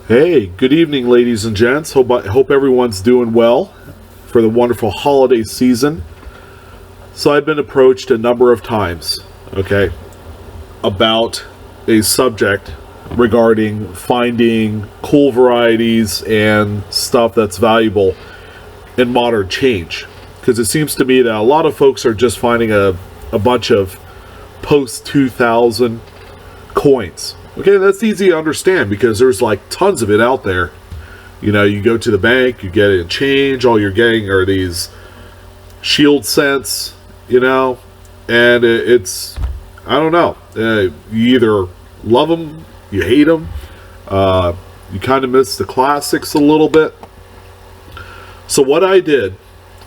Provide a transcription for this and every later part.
Hey, good evening, ladies and gents. Hope everyone's doing well for the wonderful holiday season. So I've been approached a number of times, okay, about a subject regarding finding cool varieties and stuff that's valuable in modern change. Because it seems to me that a lot of folks are just finding a bunch of post-2000 coins. Okay, that's easy to understand because there's like tons of it out there. You know, you go to the bank, you get it in change, all you're getting are these shield cents, you know, and it's, I don't know, you either love them, you hate them, you kind of miss the classics a little bit. So what I did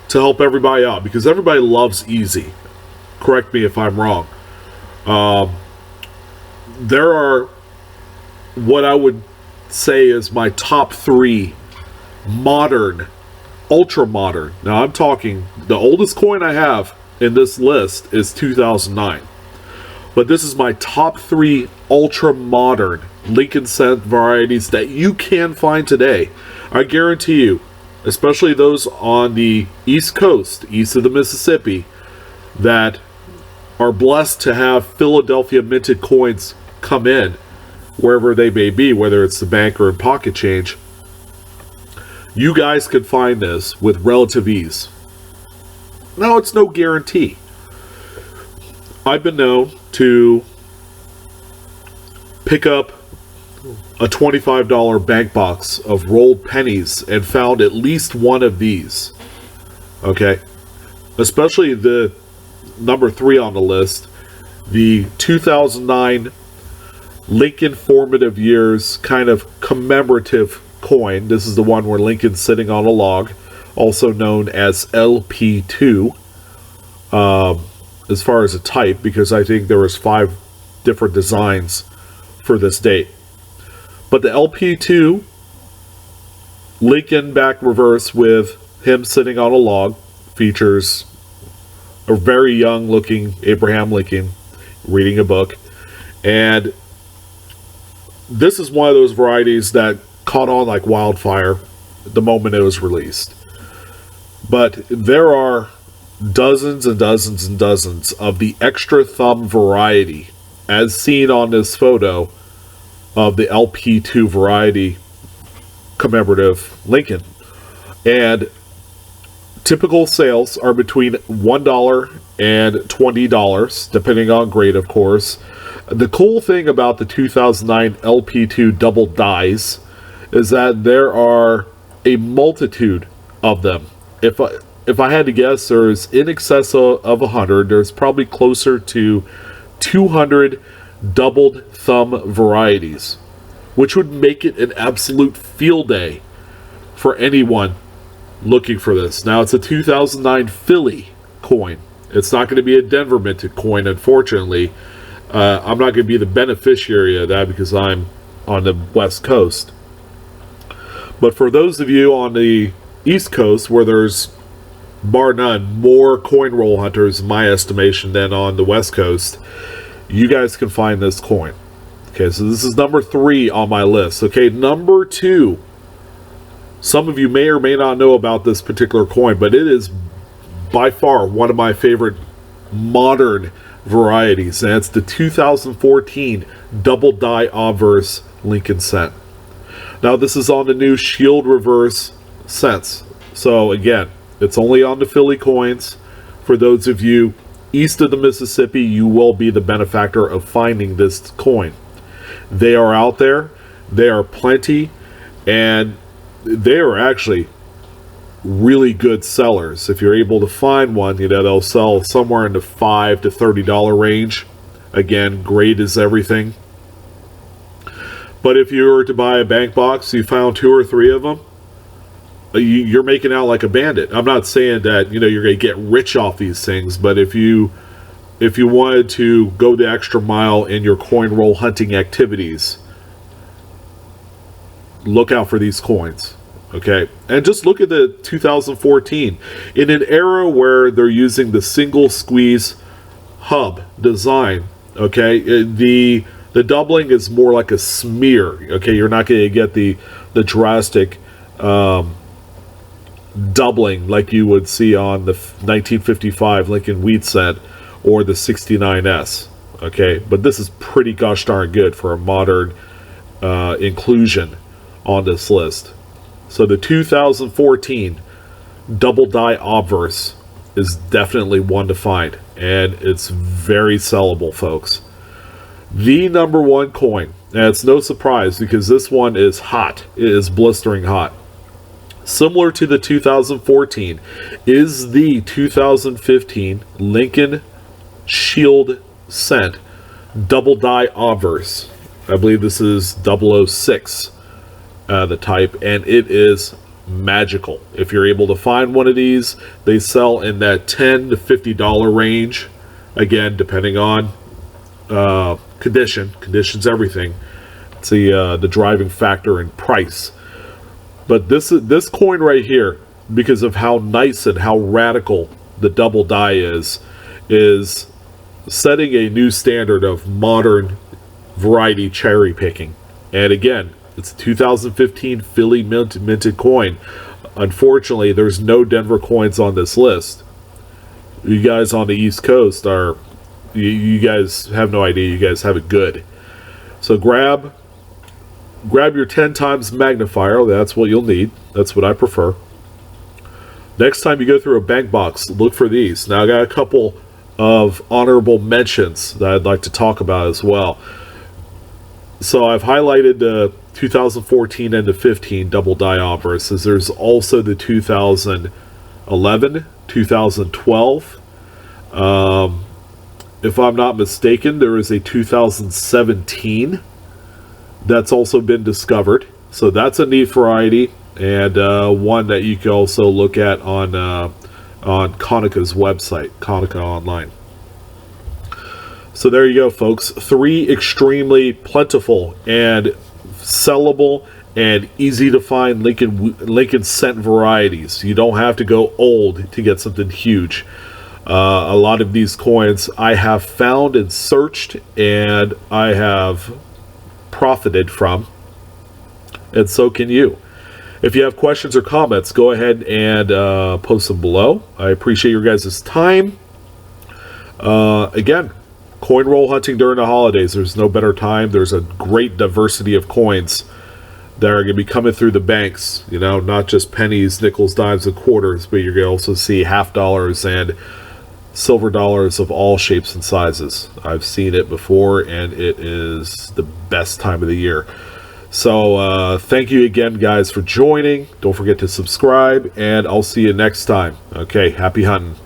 to help everybody out, because everybody loves easy, correct me if I'm wrong, there are what I would say is my top 3 modern, ultra modern. Now I'm talking, the oldest coin I have in this list is 2009. But this is my top 3 ultra modern Lincoln cent varieties that you can find today. I guarantee you, especially those on the East Coast, east of the Mississippi, that are blessed to have Philadelphia minted coins come in wherever they may be, whether it's the bank or in pocket change. You guys could find this with relative ease. Now, it's no guarantee. I've been known to pick up a $25 bank box of rolled pennies and found at least one of these. Okay? Especially the number 3 on the list, the 2009 Lincoln Formative Years kind of commemorative coin. This is the one where Lincoln's sitting on a log, also known as LP2, as far as a type, because I think there was 5 different designs for this date. But the LP2, Lincoln back reverse with him sitting on a log, features a very young looking Abraham Lincoln reading a book. And this is one of those varieties that caught on like wildfire the moment it was released. But there are dozens and dozens and dozens of the extra thumb variety, as seen on this photo of the LP2 variety commemorative Lincoln. And typical sales are between $1 and $20, depending on grade, of course. The cool thing about the 2009 LP2 double dies is that there are a multitude of them. If I had to guess, there's in excess of 100. There's probably closer to 200 doubled thumb varieties, which would make it an absolute field day for anyone looking for this. Now, it's a 2009 Philly coin. It's not going to be a Denver minted coin, unfortunately. I'm not going to be the beneficiary of that because I'm on the West Coast. But for those of you on the East Coast, where there's, bar none, more coin roll hunters, in my estimation, than on the West Coast, you guys can find this coin. Okay, so this is number 3 on my list. Okay, number 2. Some of you may or may not know about this particular coin, but it is by far one of my favorite modern varieties, and it's the 2014 double die Obverse Lincoln cent. Now, this is on the new shield reverse cents. So again, it's only on the Philly coins. For those of you east of the Mississippi, you will be the benefactor of finding this coin. They are out there. They are plenty, and they are actually really good sellers. If you're able to find one, you know, they'll sell somewhere in the $5 to $30 range. Again, grade is everything. But if you were to buy a bank box, you found 2 or 3 of them, you're making out like a bandit. I'm not saying that, you know, you're going to get rich off these things, but if you wanted to go the extra mile in your coin roll hunting activities, look out for these coins. Okay, and just look at the 2014. In an era where they're using the single squeeze hub design, okay, the The doubling is more like a smear. Okay, you're not going to get the drastic doubling like you would see on the 1955 Lincoln Wheat Cent or the 69S. Okay, but this is pretty gosh darn good for a modern inclusion on this list. So the 2014 double die Obverse is definitely one to find, and it's very sellable, folks. The number one coin, and it's no surprise because this one is hot. It is blistering hot. Similar to the 2014 is the 2015 Lincoln Shield Cent double die Obverse. I believe this is 006, the type, and it is magical. If you're able to find one of these, they sell in that $10 to $50 range. Again, depending on conditions, everything. It's the driving factor in price. But this coin right here, because of how nice and how radical the double die is setting a new standard of modern variety cherry picking. And again, it's a 2015 Philly minted coin. Unfortunately, there's no Denver coins on this list. You guys on the East Coast you guys have no idea. You guys have it good. So grab your 10 times magnifier. That's what you'll need. That's what I prefer. Next time you go through a bank box, look for these. Now I got a couple of honorable mentions that I'd like to talk about as well. So I've highlighted the 2014 and the 15 double die Obverses. There's also the 2011, 2012. If I'm not mistaken, there is a 2017 that's also been discovered. So that's a neat variety, and one that you can also look at on Konicka's website, Konicka Online. So there you go, folks. 3 extremely plentiful and sellable and easy to find Lincoln Cent varieties. You don't have to go old to get something huge. A lot of these coins I have found and searched, and I have profited from, and so can you. If you have questions or comments, go ahead and post them below. I appreciate your guys' time. Again, coin roll hunting during the holidays. There's no better time. There's a great diversity of coins that are going to be coming through the banks. You know, not just pennies, nickels, dimes, and quarters, but you're going to also see half dollars and silver dollars of all shapes and sizes. I've seen it before, and it is the best time of the year. So thank you again, guys, for joining. Don't forget to subscribe, and I'll see you next time. Okay, happy hunting.